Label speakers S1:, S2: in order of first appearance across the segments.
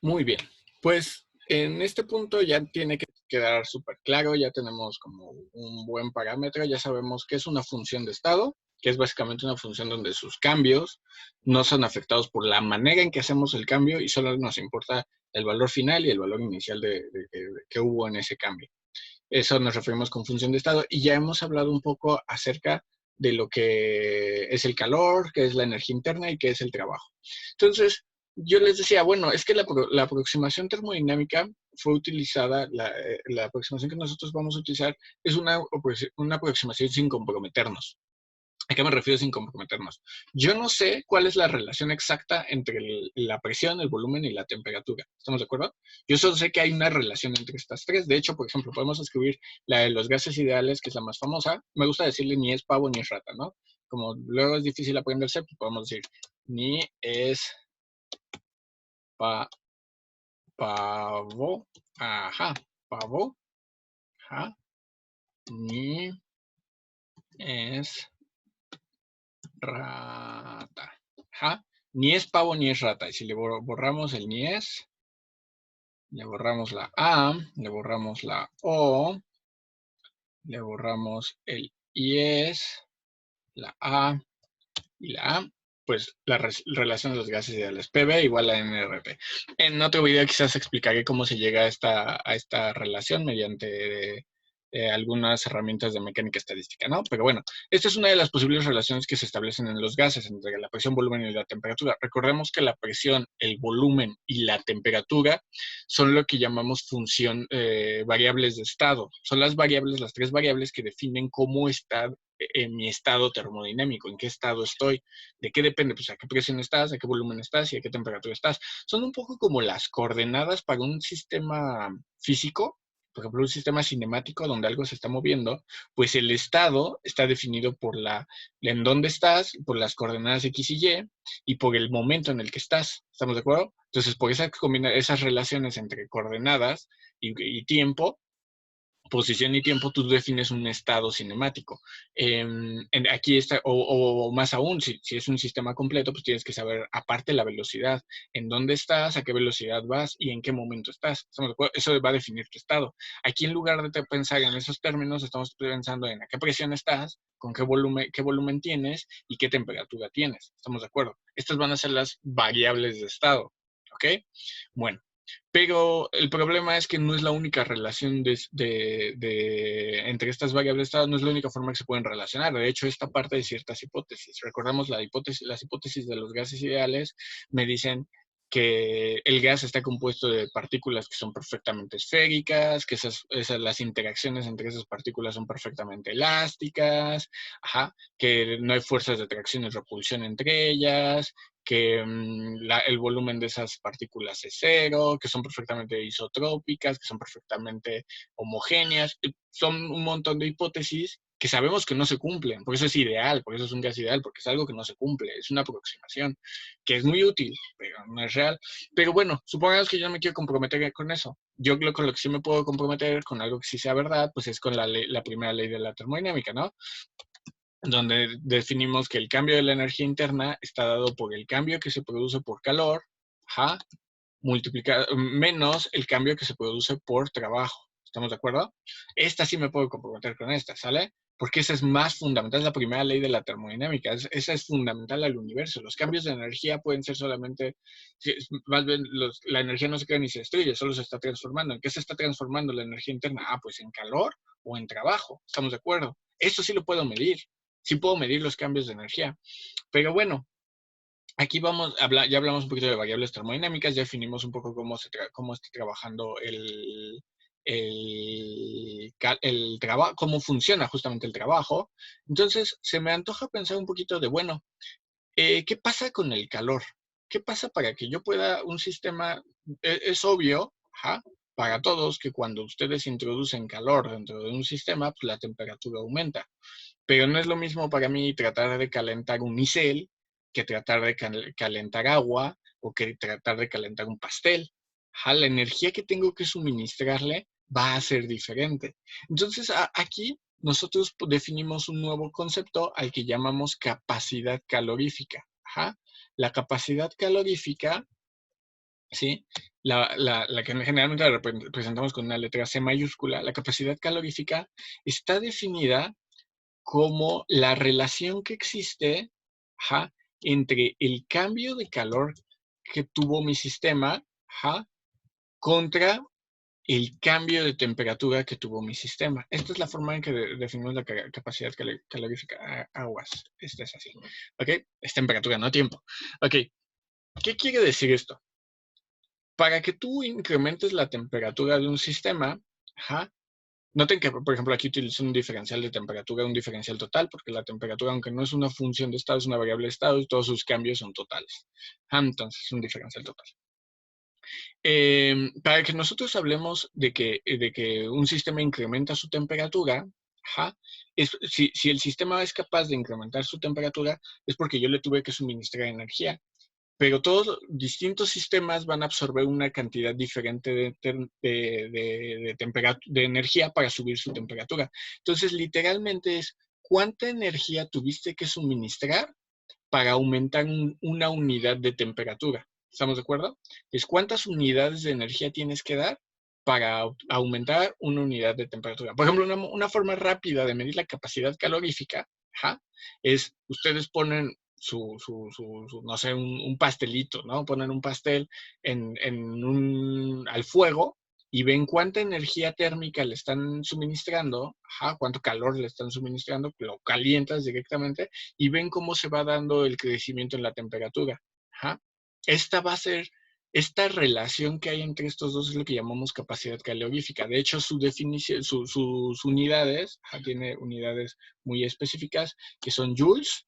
S1: Muy bien, pues en este punto ya tiene que quedar súper claro, ya tenemos como un buen parámetro, ya sabemos que es una función de estado, que es básicamente una función donde sus cambios no son afectados por la manera en que hacemos el cambio y solo nos importa el valor final y el valor inicial que hubo en ese cambio. Eso nos referimos con función de estado y ya hemos hablado un poco acerca de lo que es el calor, qué es la energía interna y qué es el trabajo. Entonces, yo les decía, bueno, es que la aproximación termodinámica fue utilizada, la aproximación que nosotros vamos a utilizar es una aproximación sin comprometernos. ¿A qué me refiero sin comprometernos? Yo no sé cuál es la relación exacta entre la presión, el volumen y la temperatura. ¿Estamos de acuerdo? Yo solo sé que hay una relación entre estas tres. De hecho, por ejemplo, podemos escribir la de los gases ideales, que es la más famosa. Me gusta decirle ni es pavo ni es rata, ¿no? Como luego es difícil aprenderse, pues podemos decir ni es pa, pavo, ajá, pavo, ajá, ni es rata. Ajá. Ni es pavo ni es rata. Y si le borramos el ni es, le borramos la A, le borramos la O, le borramos el y es, la A y la A, pues la relación de los gases ideales, PV igual a NRT. En otro video quizás explicaré cómo se llega a esta relación mediante algunas herramientas de mecánica estadística, ¿no? Pero bueno, esta es una de las posibles relaciones que se establecen en los gases entre la presión, volumen y la temperatura. Recordemos que la presión, el volumen y la temperatura son lo que llamamos variables de estado. Son las variables, las tres variables que definen cómo está en mi estado termodinámico, en qué estado estoy. ¿De qué depende? Pues a qué presión estás, a qué volumen estás y a qué temperatura estás. Son un poco como las coordenadas para un sistema físico, por ejemplo, un sistema cinemático donde algo se está moviendo, pues el estado está definido por en dónde estás, por las coordenadas X y por el momento en el que estás. ¿Estamos de acuerdo? Entonces, por esas relaciones entre coordenadas y tiempo, posición y tiempo, tú defines un estado cinemático. Aquí está, o más aún, si es un sistema completo, pues tienes que saber, aparte la velocidad, en dónde estás, a qué velocidad vas y en qué momento estás. Eso va a definir tu estado. Aquí, en lugar de pensar en esos términos, estamos pensando en a qué presión estás, con qué volumen tienes y qué temperatura tienes. ¿Estamos de acuerdo? Estas van a ser las variables de estado. ¿Ok? Bueno. Pero el problema es que no es la única relación entre estas variables de estado, no es la única forma que se pueden relacionar. De hecho, esta parte de ciertas hipótesis. Recordamos las hipótesis de los gases ideales me dicen que el gas está compuesto de partículas que son perfectamente esféricas, que las interacciones entre esas partículas son perfectamente elásticas, ajá, que no hay fuerzas de atracción y repulsión entre ellas, que el volumen de esas partículas es cero, que son perfectamente isotrópicas, que son perfectamente homogéneas. Son un montón de hipótesis que sabemos que no se cumplen. Por eso es ideal, por eso es un gas ideal, porque es algo que no se cumple, es una aproximación que es muy útil, pero no es real. Pero bueno, supongamos que yo no me quiero comprometer con eso. Yo con lo que sí me puedo comprometer, con algo que sí sea verdad, pues es con la primera ley de la termodinámica, ¿no? Donde definimos que el cambio de la energía interna está dado por el cambio que se produce por calor, ajá, menos el cambio que se produce por trabajo. ¿Estamos de acuerdo? Esta sí me puedo comprometer con esta, ¿sale? Porque esa es más fundamental, es la primera ley de la termodinámica, esa es fundamental al universo. Los cambios de energía pueden ser solamente, más bien la energía no se crea ni se destruye, solo se está transformando. ¿En qué se está transformando la energía interna? Ah, pues en calor o en trabajo, ¿estamos de acuerdo? Eso sí lo puedo medir, sí puedo medir los cambios de energía. Pero bueno, aquí ya hablamos un poquito de variables termodinámicas, ya definimos un poco cómo está trabajando el trabajo, cómo funciona justamente el trabajo. Entonces, se me antoja pensar un poquito de, bueno, ¿qué pasa con el calor? ¿Qué pasa para que yo pueda, un sistema, es obvio, ajá, para todos que cuando ustedes introducen calor dentro de un sistema, pues la temperatura aumenta. Pero no es lo mismo para mí tratar de calentar un micel que tratar de calentar agua o que tratar de calentar un pastel. Ajá, la energía que tengo que suministrarle va a ser diferente. Entonces, aquí nosotros definimos un nuevo concepto al que llamamos capacidad calorífica. Ajá. La capacidad calorífica ¿sí? La que generalmente la representamos con una letra C mayúscula, la capacidad calorífica está definida como la relación que existe, ajá, entre el cambio de calor que tuvo mi sistema, ajá, contra el cambio de temperatura que tuvo mi sistema. Esta es la forma en que definimos la capacidad calorífica. Aguas, esta es así. ¿Ok? Es temperatura, no tiempo. Ok, ¿qué quiere decir esto? Para que tú incrementes la temperatura de un sistema, ajá, noten que, por ejemplo, aquí utilizo un diferencial de temperatura, un diferencial total, porque la temperatura, aunque no es una función de estado, es una variable de estado y todos sus cambios son totales. Entonces, es un diferencial total. Para que nosotros hablemos de que un sistema incrementa su temperatura, ajá, si el sistema es capaz de incrementar su temperatura, es porque yo le tuve que suministrar energía. Pero todos los distintos sistemas van a absorber una cantidad diferente de energía para subir su temperatura. Entonces, literalmente es cuánta energía tuviste que suministrar para aumentar una unidad de temperatura. ¿Estamos de acuerdo? Es cuántas unidades de energía tienes que dar para aumentar una unidad de temperatura. Por ejemplo, una forma rápida de medir la capacidad calorífica, ajá, es ustedes ponen no sé, un pastelito, ¿no? Ponen un pastel al fuego y ven cuánta energía térmica le están suministrando, ajá, cuánto calor le están suministrando, lo calientas directamente y ven cómo se va dando el crecimiento en la temperatura. Ajá. Esta va a ser, esta relación que hay entre estos dos es lo que llamamos capacidad calorífica. De hecho, su definición, sus unidades, tiene unidades muy específicas que son joules,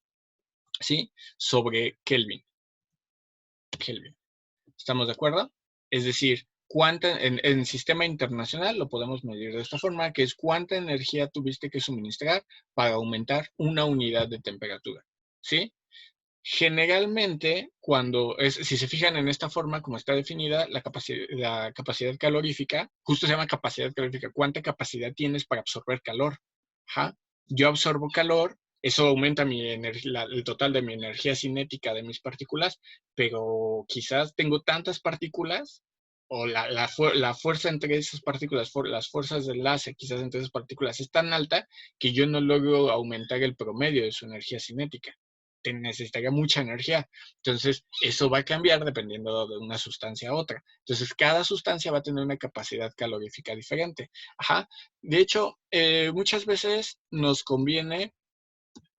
S1: ¿sí? Sobre Kelvin. Kelvin. ¿Estamos de acuerdo? Es decir, en sistema internacional lo podemos medir de esta forma, que es cuánta energía tuviste que suministrar para aumentar una unidad de temperatura. ¿Sí? Generalmente, si se fijan en esta forma, como está definida, la capacidad calorífica, justo se llama capacidad calorífica, ¿cuánta capacidad tienes para absorber calor? Ajá. Yo absorbo calor, eso aumenta el total de mi energía cinética de mis partículas, pero quizás tengo tantas partículas, o la fuerza entre esas partículas, las fuerzas de enlace quizás entre esas partículas es tan alta que yo no logro aumentar el promedio de su energía cinética. Necesitaría mucha energía. Entonces, eso va a cambiar dependiendo de una sustancia a otra. Entonces, cada sustancia va a tener una capacidad calorífica diferente. Ajá. De hecho, muchas veces nos conviene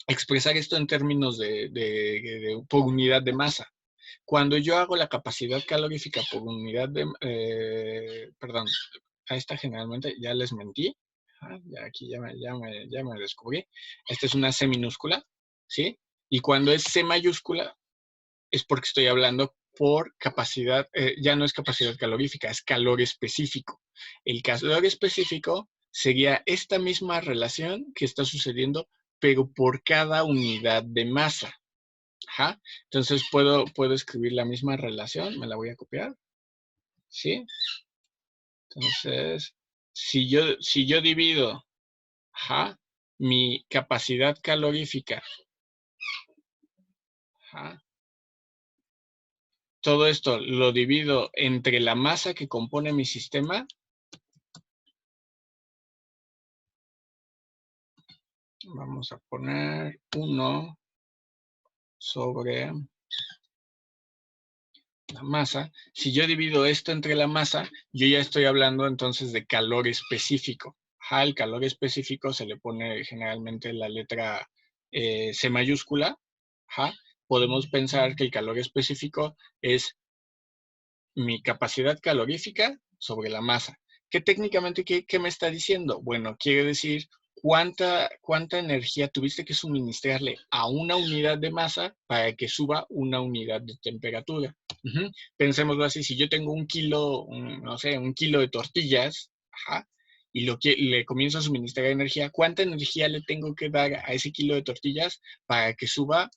S1: expresar esto en términos por unidad de masa. Cuando yo hago la capacidad calorífica por unidad perdón, a esta generalmente ya les mentí. Ya aquí ya me descubrí. Esta es una C minúscula, ¿sí? Y cuando es C mayúscula, es porque estoy hablando por capacidad, ya no es capacidad calorífica, es calor específico. El calor específico sería esta misma relación que está sucediendo, pero por cada unidad de masa. Ajá. Entonces puedo escribir la misma relación, me la voy a copiar, ¿sí? Entonces, si yo divido, ajá, mi capacidad calorífica, ajá, todo esto lo divido entre la masa que compone mi sistema, vamos a poner 1 sobre la masa. Si yo divido esto entre la masa, yo ya estoy hablando entonces de calor específico. El calor específico se le pone generalmente la letra C mayúscula. Podemos pensar que el calor específico es mi capacidad calorífica sobre la masa. ¿Qué técnicamente qué me está diciendo? Bueno, quiere decir cuánta energía tuviste que suministrarle a una unidad de masa para que suba una unidad de temperatura. Pensémoslo así, si yo tengo un kilo, no sé, un kilo de tortillas, y le comienzo a suministrar energía, ¿cuánta energía le tengo que dar a ese kilo de tortillas para que suba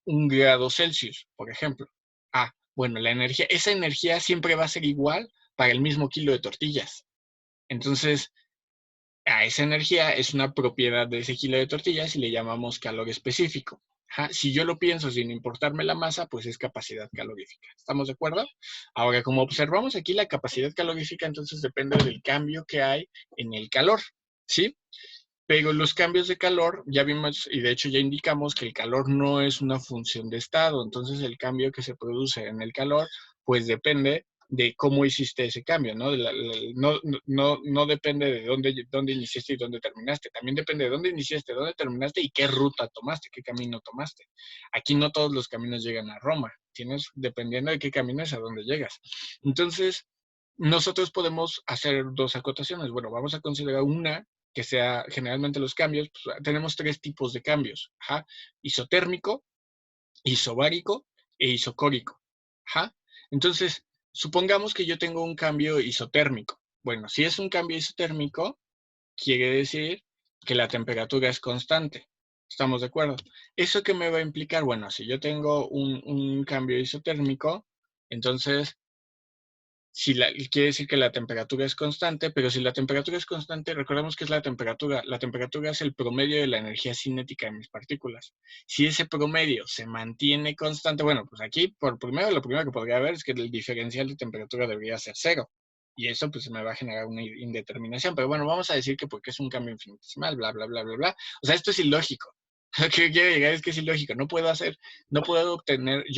S1: 1 grado Celsius, por ejemplo? Bueno, esa energía siempre va a ser igual para el mismo kilo de tortillas. Entonces, a esa energía es una propiedad de ese kilo de tortillas y le llamamos calor específico. Ajá, si yo lo pienso sin importarme la masa, pues es capacidad calorífica. ¿Estamos de acuerdo? Ahora, como observamos aquí, la capacidad calorífica entonces depende del cambio que hay en el calor, ¿sí? Pero los cambios de calor, ya vimos y de hecho ya indicamos que el calor no es una función de estado, entonces el cambio que se produce en el calor, pues depende de cómo hiciste ese cambio, ¿no? No depende de dónde iniciaste y dónde terminaste, también depende de dónde iniciaste, dónde terminaste y qué ruta tomaste, qué camino tomaste. Aquí no todos los caminos llegan a Roma, tienes, dependiendo de qué camino es a dónde llegas. Entonces, nosotros podemos hacer dos acotaciones. Bueno, vamos a considerar una que sea generalmente los cambios, pues, tenemos tres tipos de cambios, ajá, isotérmico, isobárico e isocórico. Ajá. Entonces, supongamos que yo tengo un cambio isotérmico. Bueno, si es un cambio isotérmico, quiere decir que la temperatura es constante. ¿Estamos de acuerdo? ¿Eso qué me va a implicar? Bueno, si yo tengo un cambio isotérmico, entonces quiere decir que la temperatura es constante, pero si la temperatura es constante, recordemos que es la temperatura. La temperatura es el promedio de la energía cinética de mis partículas. Si ese promedio se mantiene constante, bueno, pues aquí, lo primero que podría haber es que el diferencial de temperatura debería ser cero. Y eso pues me va a generar una indeterminación. Pero bueno, vamos a decir que porque es un cambio infinitesimal, bla, bla, bla, bla, bla. O sea, esto es ilógico. Lo que quiero llegar es que es ilógico. Yo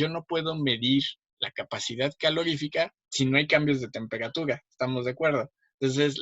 S1: no puedo medir la capacidad calorífica si no hay cambios de temperatura. ¿Estamos de acuerdo? Entonces,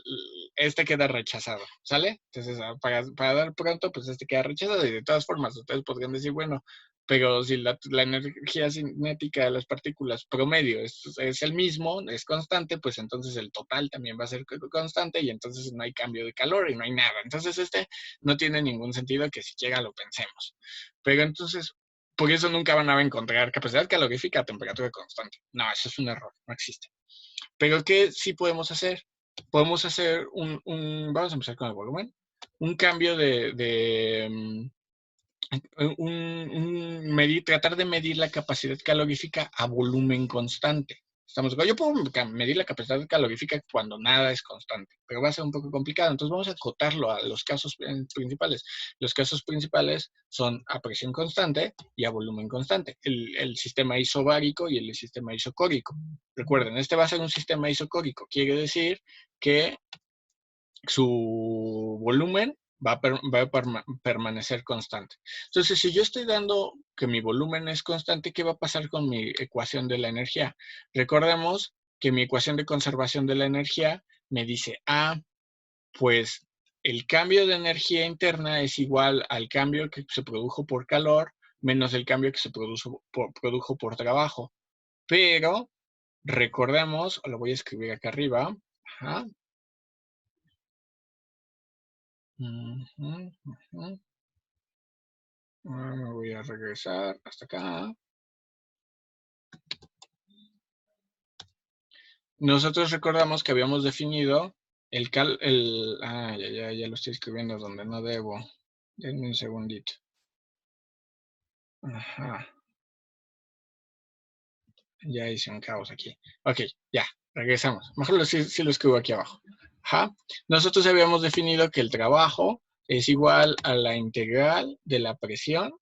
S1: este queda rechazado, ¿sale? Entonces, para dar pronto, pues este queda rechazado y de todas formas, ustedes podrían decir, bueno, pero si la energía cinética de las partículas promedio es el mismo, es constante, pues entonces el total también va a ser constante y entonces no hay cambio de calor y no hay nada. Entonces, este no tiene ningún sentido que siquiera lo pensemos. Pero entonces, por eso nunca van a encontrar capacidad calorífica a temperatura constante. No, eso es un error, no existe. Pero ¿qué sí podemos hacer? Podemos hacer vamos a empezar con el volumen, un cambio tratar de medir la capacidad calorífica a volumen constante. Yo puedo medir la capacidad calorífica cuando nada es constante, pero va a ser un poco complicado. Entonces vamos a acotarlo a los casos principales. Los casos principales son a presión constante y a volumen constante. El sistema isobárico y el sistema isocórico. Recuerden, este va a ser un sistema isocórico. Quiere decir que su volumen va a permanecer constante. Entonces, si yo estoy dando que mi volumen es constante, ¿qué va a pasar con mi ecuación de la energía? Recordemos que mi ecuación de conservación de la energía me dice, pues el cambio de energía interna es igual al cambio que se produjo por calor menos el cambio que se produjo por trabajo. Pero recordemos, lo voy a escribir acá arriba, ajá, me voy a regresar hasta acá. Nosotros recordamos que habíamos definido ya lo estoy escribiendo donde no debo. Denme un segundito. Ajá. Ya hice un caos aquí. Ok, ya, regresamos. Mejor sí lo escribo aquí abajo. Ajá. Nosotros habíamos definido que el trabajo es igual a la integral de la presión,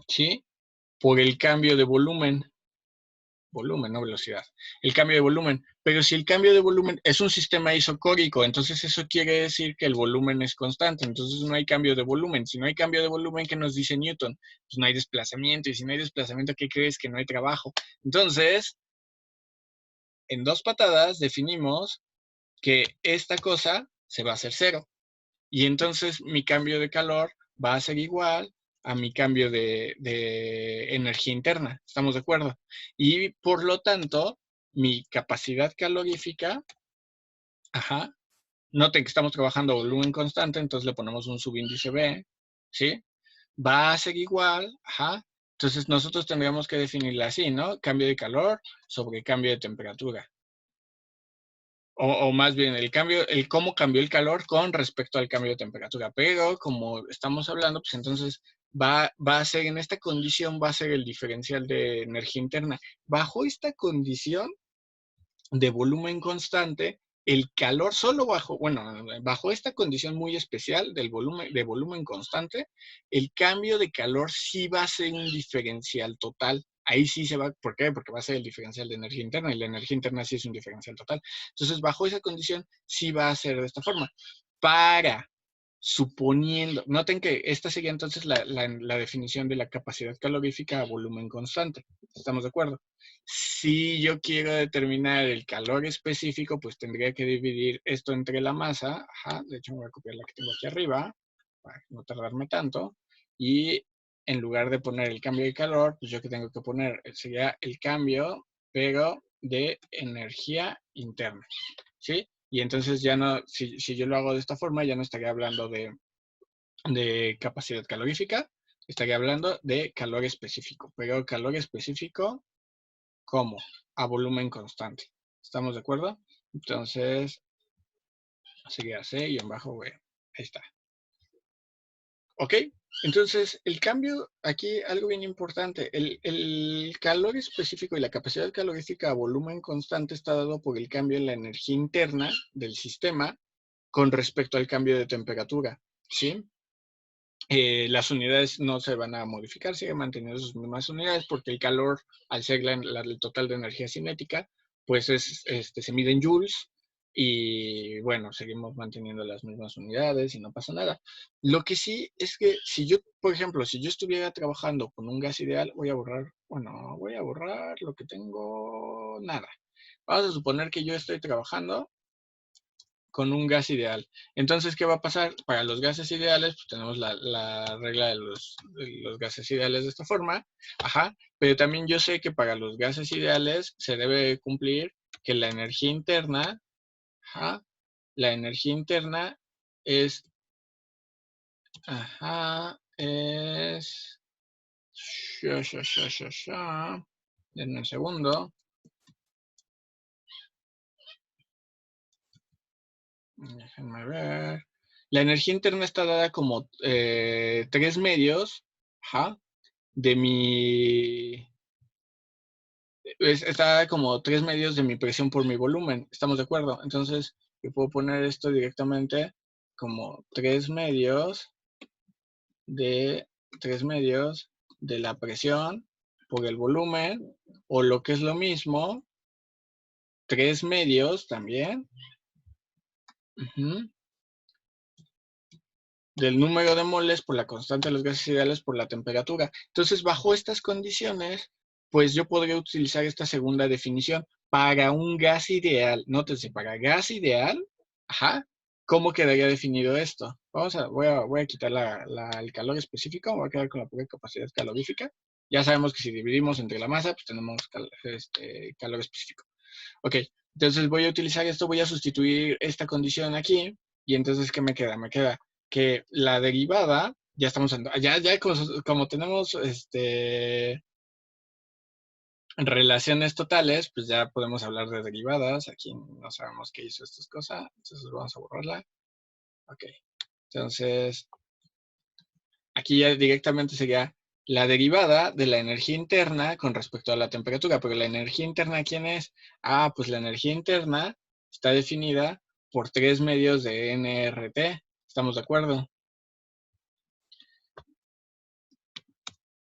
S1: ¿sí? Por el cambio de volumen, no velocidad, el cambio de volumen. Pero si el cambio de volumen es un sistema isocórico, entonces eso quiere decir que el volumen es constante, entonces no hay cambio de volumen. Si no hay cambio de volumen, ¿qué nos dice Newton? Pues no hay desplazamiento, y si no hay desplazamiento, ¿qué crees? Que no hay trabajo. Entonces, en dos patadas definimos que esta cosa se va a hacer cero. Y entonces mi cambio de calor va a ser igual a mi cambio de energía interna. ¿Estamos de acuerdo? Y por lo tanto, mi capacidad calorífica, ajá, noten que estamos trabajando a volumen constante, entonces le ponemos un subíndice B, ¿sí? Va a ser igual, ajá. Entonces nosotros tendríamos que definirla así, ¿no? Cambio de calor sobre cambio de temperatura. O más bien el cómo cambió el calor con respecto al cambio de temperatura. Pero como estamos hablando, pues entonces va a ser en esta condición, va a ser el diferencial de energía interna. Bajo esta condición de volumen constante, el calor solo bajo esta condición muy especial de volumen constante, el cambio de calor sí va a ser un diferencial total. Ahí sí se va, ¿por qué? Porque va a ser el diferencial de energía interna y la energía interna sí es un diferencial total. Entonces, bajo esa condición sí va a ser de esta forma. Suponiendo, noten que esta sería entonces la definición de la capacidad calorífica a volumen constante. ¿Estamos de acuerdo? Si yo quiero determinar el calor específico, pues tendría que dividir esto entre la masa. Ajá, de hecho, voy a copiar la que tengo aquí arriba para no tardarme tanto. Y en lugar de poner el cambio de calor, pues yo que tengo que poner sería el cambio, pero de energía interna. ¿Sí? Y entonces ya no, si yo lo hago de esta forma, ya no estaría hablando de capacidad calorífica, estaría hablando de calor específico. Pero calor específico, ¿cómo? A volumen constante. ¿Estamos de acuerdo? Entonces, sería C-B. Ahí está. ¿Ok? Entonces, el cambio, aquí algo bien importante, el calor específico y la capacidad calorífica a volumen constante está dado por el cambio en la energía interna del sistema con respecto al cambio de temperatura, ¿sí? Las unidades no se van a modificar, siguen manteniendo sus mismas unidades porque el calor, al ser el total de energía cinética, pues se mide en joules y bueno, seguimos manteniendo las mismas unidades y no pasa nada. Lo que sí es que si yo, por ejemplo, si yo estuviera trabajando con un gas ideal, voy a borrar lo que tengo, nada. Vamos a suponer que yo estoy trabajando con un gas ideal. Entonces, ¿qué va a pasar? Para los gases ideales, pues tenemos la regla de los gases ideales de esta forma, ajá, pero también yo sé que para los gases ideales se debe cumplir que la energía interna, ajá, la energía interna es, ajá, es, denme un segundo. Déjenme ver. La energía interna está dada como 3 medios, ajá, de mi... Está dada como 3 medios de mi presión por mi volumen. ¿Estamos de acuerdo? Entonces, yo puedo poner esto directamente como 3 medios de 3 medios de la presión por el volumen, o lo que es lo mismo, 3 medios también, del número de moles por la constante de los gases ideales por la temperatura. Entonces, bajo estas condiciones, pues yo podría utilizar esta segunda definición para un gas ideal. Nótese, para gas ideal, ajá, ¿cómo quedaría definido esto? Voy a quitar el calor específico, voy a quedar con la pura capacidad calorífica. Ya sabemos que si dividimos entre la masa, pues tenemos calor específico. Ok, entonces voy a utilizar esto, voy a sustituir esta condición aquí, y entonces, ¿qué me queda? Me queda que la derivada, ya estamos, ya como tenemos relaciones totales, pues ya podemos hablar de derivadas. Aquí no sabemos qué hizo estas cosas, entonces vamos a borrarla. Ok, entonces, aquí ya directamente sería la derivada de la energía interna con respecto a la temperatura, pero la energía interna, ¿quién es? Ah, pues la energía interna está definida por 3 medios de nRT. ¿Estamos de acuerdo?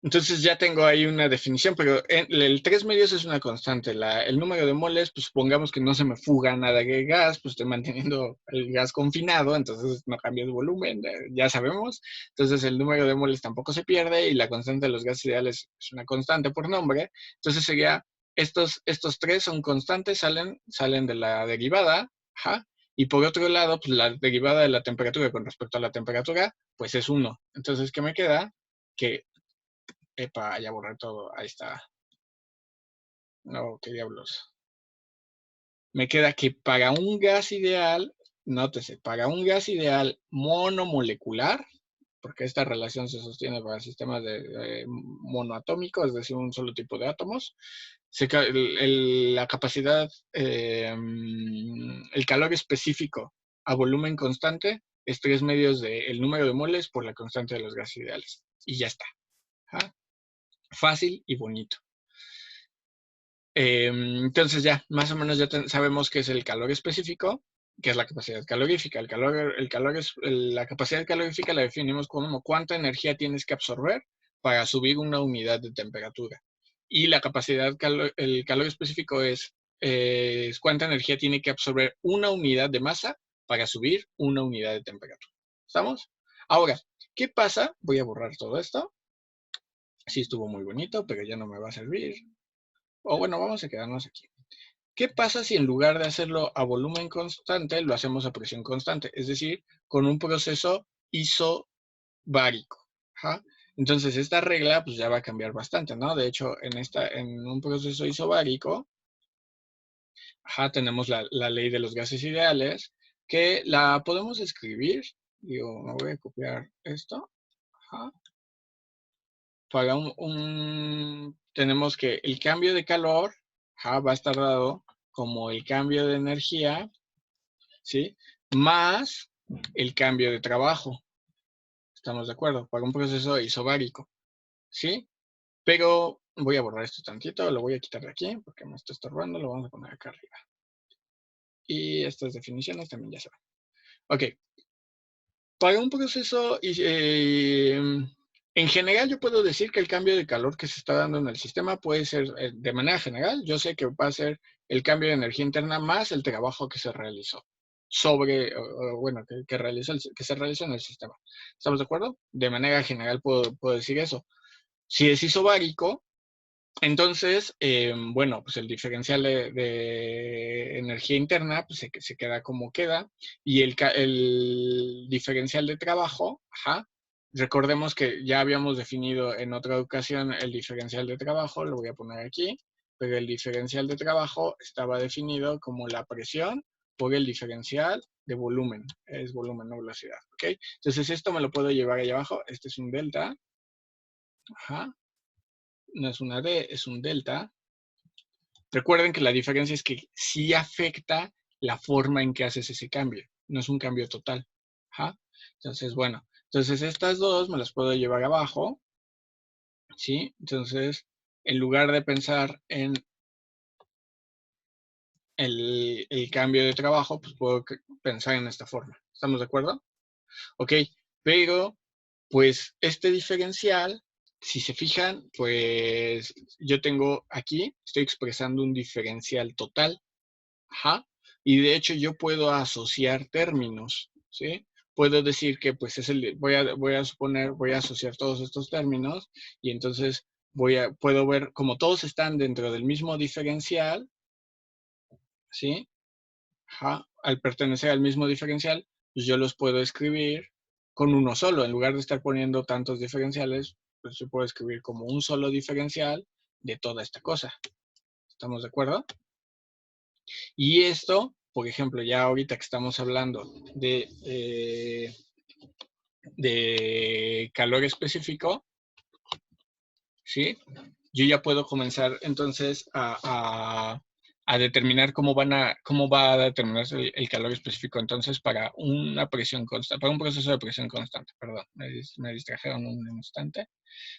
S1: Entonces ya tengo ahí una definición, pero el 3 medios es una constante. El número de moles, pues supongamos que no se me fuga nada de gas, pues estoy manteniendo el gas confinado, entonces no cambia el volumen, ya sabemos. Entonces el número de moles tampoco se pierde y la constante de los gases ideales es una constante por nombre. Entonces sería, estos tres son constantes, salen de la derivada, ajá, y por otro lado, pues la derivada de la temperatura con respecto a la temperatura, pues es 1. Entonces, ¿qué me queda? Que Epa, ya borré todo. Ahí está. No, qué diablos. Me queda que para un gas ideal, nótese, para un gas ideal monomolecular, porque esta relación se sostiene para sistemas monoatómicos, es decir, un solo tipo de átomos, la capacidad, el calor específico a volumen constante es 3 medios del número de moles por la constante de los gases ideales. Y ya está. ¿Ah? Fácil y bonito. Entonces ya, más o menos ya sabemos qué es el calor específico. que es la capacidad calorífica. La capacidad calorífica la definimos como cuánta energía tienes que absorber para subir una unidad de temperatura. Y la capacidad, el calor específico es cuánta energía tiene que absorber una unidad de masa para subir una unidad de temperatura. ¿Estamos? Ahora, ¿qué pasa? Voy a borrar todo esto. Sí estuvo muy bonito, pero ya no me va a servir. O bueno, vamos a quedarnos aquí. ¿Qué pasa si en lugar de hacerlo a volumen constante, lo hacemos a presión constante? Es decir, con un proceso isobárico. ¿Ja? Entonces, esta regla pues ya va a cambiar bastante, ¿no? De hecho, en un proceso isobárico, tenemos la ley de los gases ideales, que la podemos escribir. Digo, me voy a copiar esto. Ajá. Para tenemos que el cambio de calor va a estar dado como el cambio de energía, ¿sí? Más el cambio de trabajo. ¿Estamos de acuerdo? Para un proceso isobárico, ¿sí? Pero voy a borrar esto tantito, lo voy a quitar de aquí porque me está estorbando, lo vamos a poner acá arriba. Y estas definiciones también ya se van. Ok. Para un proceso, en general yo puedo decir que el cambio de calor que se está dando en el sistema puede ser, de manera general, yo sé que va a ser el cambio de energía interna más el trabajo que se realizó bueno, que se realizó en el sistema. ¿Estamos de acuerdo? De manera general puedo decir eso. Si es isobárico, entonces, bueno, pues el diferencial de energía interna pues se queda como queda y el diferencial de trabajo, recordemos que ya habíamos definido en otra ocasión el diferencial de trabajo, lo voy a poner aquí, pero el diferencial de trabajo estaba definido como la presión por el diferencial de volumen, es volumen, no velocidad, ¿ok? Entonces esto me lo puedo llevar ahí abajo, este es un delta, no es una D, es un delta. Recuerden que la diferencia es que sí afecta la forma en que haces ese cambio, no es un cambio total. Entonces, bueno, entonces estas dos me las puedo llevar abajo, ¿sí? Entonces, en lugar de pensar en el cambio de trabajo, pues puedo pensar en esta forma. ¿Estamos de acuerdo? Ok, pero pues este diferencial, si se fijan, pues yo tengo aquí, estoy expresando un diferencial total. Y de hecho yo puedo asociar términos, ¿sí? Puedo decir que pues voy a asociar todos estos términos y entonces puedo ver como todos están dentro del mismo diferencial, ¿sí? Al pertenecer al mismo diferencial, pues yo los puedo escribir con uno solo. En lugar de estar poniendo tantos diferenciales, pues yo puedo escribir como un solo diferencial de toda esta cosa. ¿Estamos de acuerdo? Y esto, por ejemplo, ya ahorita que estamos hablando de calor específico, ¿sí? Yo ya puedo comenzar entonces a determinar cómo va a determinarse el calor específico entonces para una presión constante, para un proceso de presión constante, perdón, me distrajeron un instante.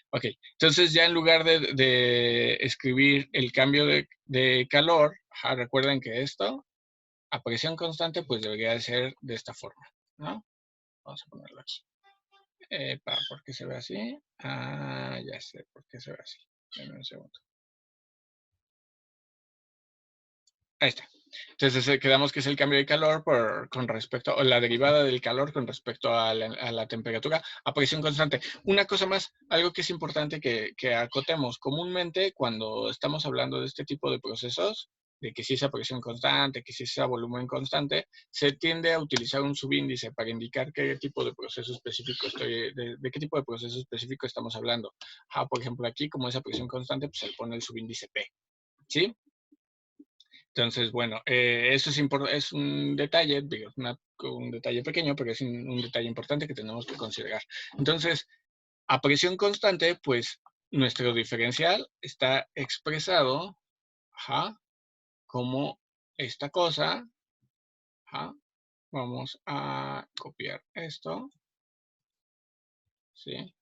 S1: Ok, entonces ya en lugar de escribir el cambio de calor, recuerden que esto a presión constante, pues debería de ser de esta forma, ¿no? Vamos a ponerlo aquí. ¿Por qué se ve así? Ya sé por qué se ve así. Dame un segundo. Ahí está. Entonces quedamos que es el cambio de calor con respecto, o la derivada del calor con respecto a la temperatura a presión constante. Una cosa más, algo que es importante que acotemos. Comúnmente cuando estamos hablando de este tipo de procesos, de que si es a presión constante, que si es a volumen constante, se tiende a utilizar un subíndice para indicar qué tipo de proceso específico de qué tipo de proceso específico estamos hablando. Por ejemplo, aquí como es a presión constante, pues se pone el subíndice P. ¿Sí? Entonces, bueno, eso es un detalle, digo, un detalle pequeño, pero es un detalle importante que tenemos que considerar. Entonces, a presión constante, pues nuestro diferencial está expresado como esta cosa. Vamos a copiar esto. ¿Sí?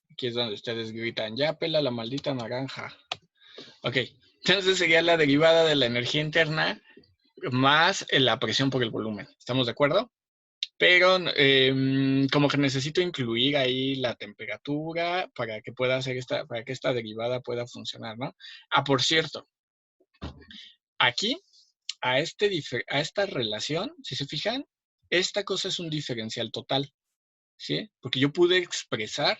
S1: Aquí es donde ustedes gritan, ya pela la maldita naranja. Ok, entonces sería la derivada de la energía interna más la presión por el volumen. ¿Estamos de acuerdo? Pero como que necesito incluir ahí la temperatura para que pueda hacer para que esta derivada pueda funcionar, ¿no? Ah, por cierto, aquí, a esta relación, si se fijan, esta cosa es un diferencial total, ¿sí? Porque yo pude expresar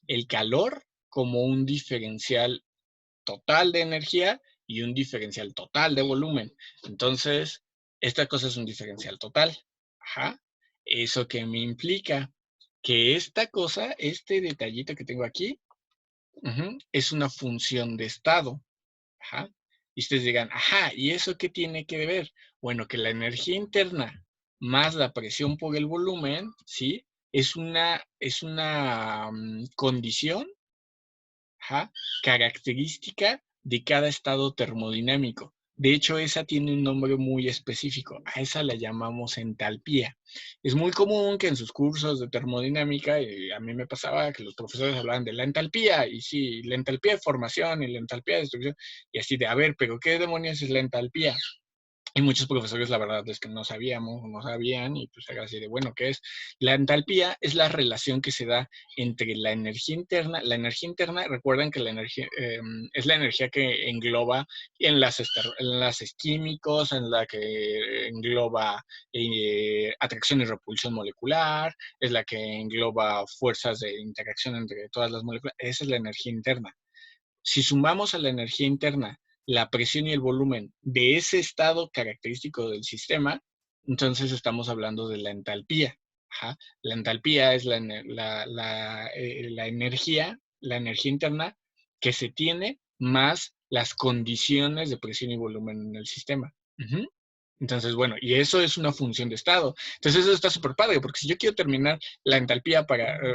S1: el calor como un diferencial total de energía y un diferencial total de volumen. Entonces, esta cosa es un diferencial total. Ajá. Eso que me implica que esta cosa, este detallito que tengo aquí, es una función de estado. Ajá. Y ustedes digan, ajá, ¿y eso qué tiene que ver? Bueno, que la energía interna más la presión por el volumen, ¿sí? Es una condición, ajá, característica de cada estado termodinámico. De hecho, esa tiene un nombre muy específico. A esa la llamamos entalpía. Es muy común que en sus cursos de termodinámica, y a mí me pasaba que los profesores hablaban de la entalpía, y sí, la entalpía de formación y la entalpía de destrucción, y así de, a ver, pero ¿qué demonios es la entalpía? Y muchos profesores, la verdad es que no sabíamos, no sabían, y pues era así de, bueno, ¿qué es? La entalpía es la relación que se da entre la energía interna. La energía interna, recuerden que la energía es la energía que engloba enlaces químicos, en la que engloba atracción y repulsión molecular, es la que engloba fuerzas de interacción entre todas las moléculas. Esa es la energía interna. Si sumamos a la energía interna la presión y el volumen de ese estado característico del sistema, entonces estamos hablando de la entalpía. Ajá. La entalpía es la energía interna que se tiene más las condiciones de presión y volumen en el sistema. Entonces, bueno, y eso es una función de estado. Entonces, eso está súper padre, porque si yo quiero terminar la entalpía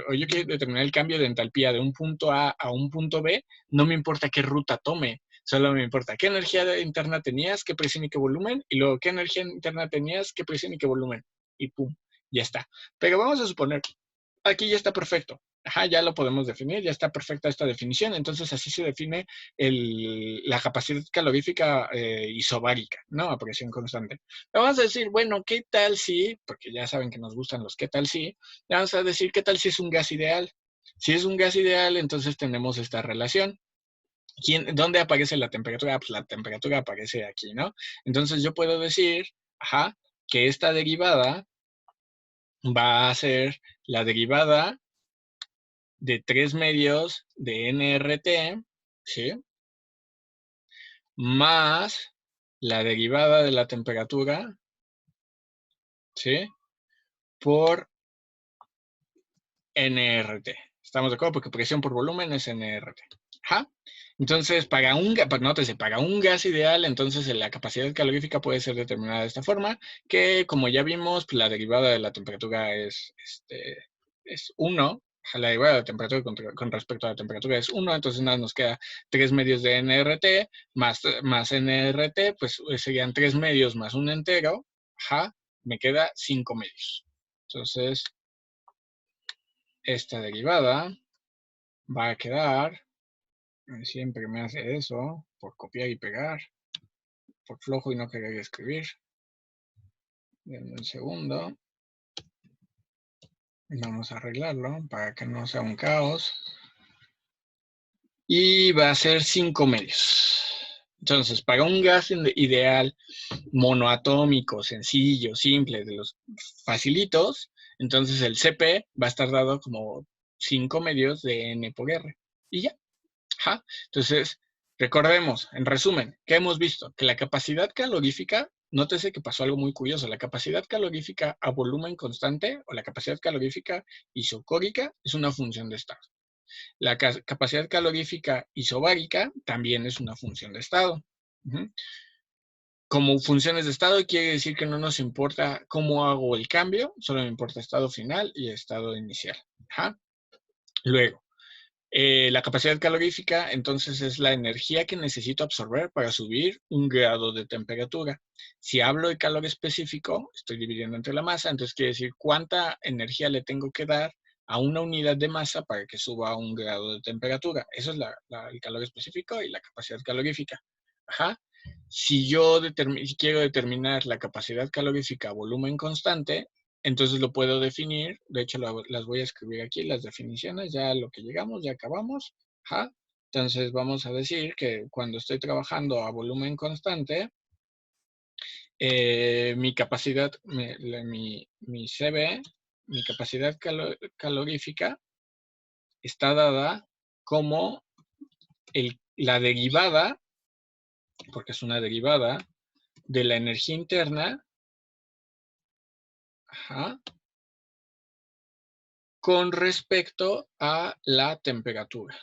S1: o yo quiero determinar el cambio de entalpía de un punto A a un punto B, no me importa qué ruta tome, solo me importa qué energía interna tenías, qué presión y qué volumen, y luego qué energía interna tenías, qué presión y qué volumen, y pum, ya está. Pero vamos a suponer, aquí ya está perfecto. Ajá, ya lo podemos definir, ya está perfecta esta definición. Entonces, así se define la capacidad calorífica isobárica, ¿no? A presión constante. Vamos a decir, bueno, ¿qué tal si, porque ya saben que nos gustan los qué tal si, vamos a decir, ¿qué tal si es un gas ideal? Si es un gas ideal, entonces tenemos esta relación. ¿Dónde aparece la temperatura? Pues la temperatura aparece aquí, ¿no? Entonces yo puedo decir, ajá, que esta derivada va a ser la derivada de 3 medios de nRT, ¿sí? Más la derivada de la temperatura, ¿sí? Por nRT. ¿Estamos de acuerdo? Porque presión por volumen es nRT. Ajá. Entonces, para un gas ideal, entonces la capacidad calorífica puede ser determinada de esta forma, que como ya vimos, pues, la derivada de la temperatura es 1, la derivada de la temperatura con respecto a la temperatura es 1, entonces nada, nos queda 3 medios de nRT más nRT, pues serían 3 medios más un entero, ajá, me queda 5 medios. Entonces, esta derivada va a quedar, siempre me hace eso, por copiar y pegar, por flojo y no querer escribir. Denme un segundo. Vamos a arreglarlo para que no sea un caos. Y va a ser 5 medios. Entonces, para un gas ideal monoatómico, sencillo, simple, de los facilitos, entonces el CP va a estar dado como 5 medios de N por R. Y ya. Ajá. Entonces, recordemos, en resumen, ¿qué hemos visto? Que la capacidad calorífica, nótese que pasó algo muy curioso, la capacidad calorífica a volumen constante o la capacidad calorífica isocórica es una función de estado. La capacidad calorífica isobárica también es una función de estado. Como funciones de estado quiere decir que no nos importa cómo hago el cambio, solo me importa estado final y estado inicial. Ajá. Luego, la capacidad calorífica, entonces, es la energía que necesito absorber para subir un grado de temperatura. Si hablo de calor específico, estoy dividiendo entre la masa, entonces quiere decir cuánta energía le tengo que dar a una unidad de masa para que suba un grado de temperatura. Eso es el calor específico y la capacidad calorífica. Ajá. Si si quiero determinar la capacidad calorífica a volumen constante, entonces lo puedo definir. De hecho, las voy a escribir aquí, las definiciones, ya a lo que llegamos, ya acabamos. Ajá. Entonces vamos a decir que cuando estoy trabajando a volumen constante, mi capacidad, mi CB, mi capacidad calorífica está dada como la derivada, porque es una derivada, de la energía interna, ajá, con respecto a la temperatura.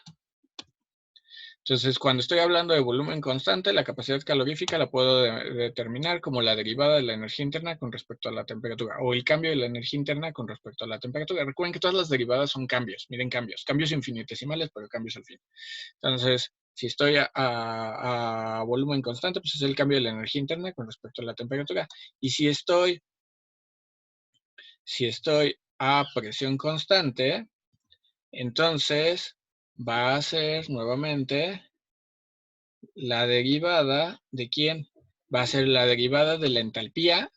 S1: Entonces, cuando estoy hablando de volumen constante, la capacidad calorífica la puedo determinar como la derivada de la energía interna con respecto a la temperatura, o el cambio de la energía interna con respecto a la temperatura. Recuerden que todas las derivadas son cambios, miren cambios infinitesimales, pero cambios al fin. Entonces, si estoy a volumen constante, pues es el cambio de la energía interna con respecto a la temperatura. Y si estoy a presión constante, entonces va a ser nuevamente la derivada de ¿quién? Va a ser la derivada de la entalpía.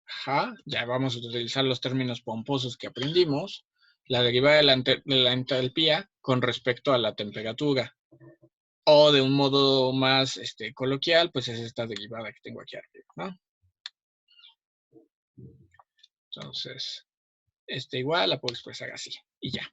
S1: Ajá, ya vamos a utilizar los términos pomposos que aprendimos. La derivada de la entalpía con respecto a la temperatura. O de un modo más coloquial, pues es esta derivada que tengo aquí arriba, ¿no? Entonces, igual la puedo expresar así y ya,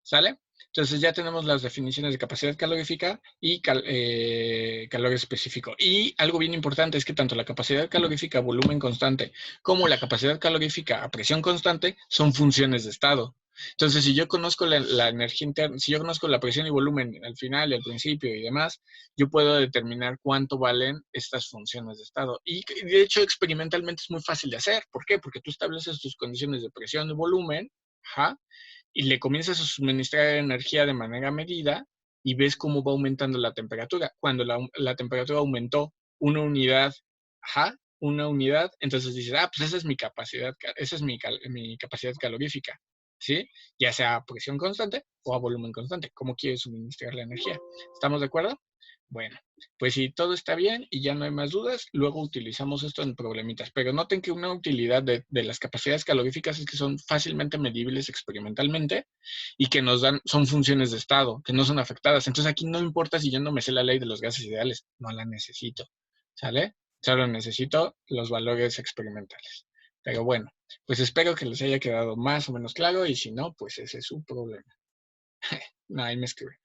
S1: ¿sale? Entonces ya tenemos las definiciones de capacidad calorífica y calor específico. Y algo bien importante es que tanto la capacidad calorífica a volumen constante como la capacidad calorífica a presión constante son funciones de estado. Entonces, si yo conozco la energía interna, si yo conozco la presión y volumen al final y al principio y demás, yo puedo determinar cuánto valen estas funciones de estado. Y de hecho, experimentalmente es muy fácil de hacer. ¿Por qué? Porque tú estableces tus condiciones de presión y volumen, ajá, y le comienzas a suministrar energía de manera medida y ves cómo va aumentando la temperatura. Cuando la temperatura aumentó una unidad, ajá, una unidad, entonces dices, pues esa es mi capacidad, esa es mi capacidad calorífica, ¿sí? Ya sea a presión constante o a volumen constante, cómo quieres suministrar la energía. ¿Estamos de acuerdo? Bueno, pues si todo está bien y ya no hay más dudas, luego utilizamos esto en problemitas. Pero noten que una utilidad de las capacidades caloríficas es que son fácilmente medibles experimentalmente y que nos dan, son funciones de estado, que no son afectadas. Entonces aquí no importa si yo no me sé la ley de los gases ideales, no la necesito, ¿sale? Solo necesito los valores experimentales. Pero bueno, pues espero que les haya quedado más o menos claro y si no, pues ese es su problema. No, ahí me escribe.